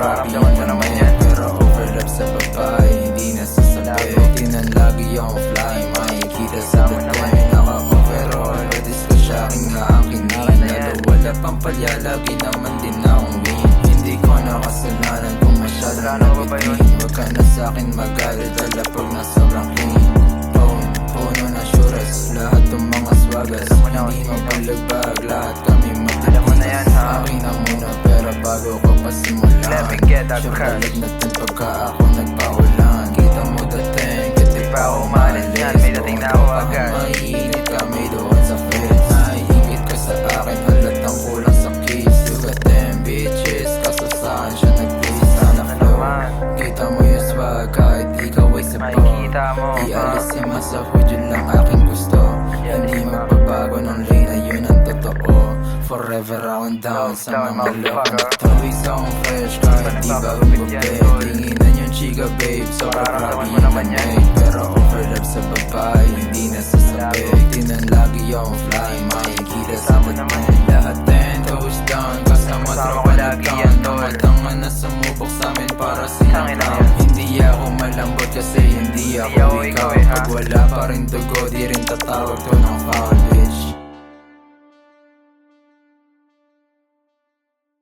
Mararamdaman mo naman yan. Pero overlap sa babae, hindi nasasabi. Di na lagi yung fly, makikita sa dating. Naka-overall, pwedis ka siya aking aakinin. Wala pang palya, lagi naman din akong win. Hindi ko nakasalanan kung masyado nabitin. Huwag ka na sa'kin magalit, dala pag na sobrang clean. Puno na syuras, lahat ng mga swagas. Hindi mapalagbag, lahat kami matitigas. Akin na muna pera bago ko pasimula. Let me get that Siyempre cash. natin pagka ako nagpaulan. Kita mo dating, kasi pa ako umalis yan, may dating na ako agad. Mainit kami doon sa fence. Naiingit ka sa akin, halatang kulang sa kiss. Look at them bitches, kaso saan siya nag-please. Sana flow, kita mo yung swag kahit ikaw ay sabaw. Makikita mo, Ialis si Masahud, yun lang aking gusto. Hindi magbabago ng lane na yun ang totoo. Forever round down sa mga loob nito. Isang fresh kahit di ba umubay. Tinginan yung chika babe, sobrang grabe yung manay. Pero overlap sa babae, hindi nasasabi. Di na lagi yung fly, makikita sa dating. Lahat 10 toes down, kasama tropa na down. Namatangan na sumubok sa'min para sinakam. Hindi ako malambot kasi hindi ako ikaw. Pag wala pa rin dugo, di rin tatawag to ng foul bitch.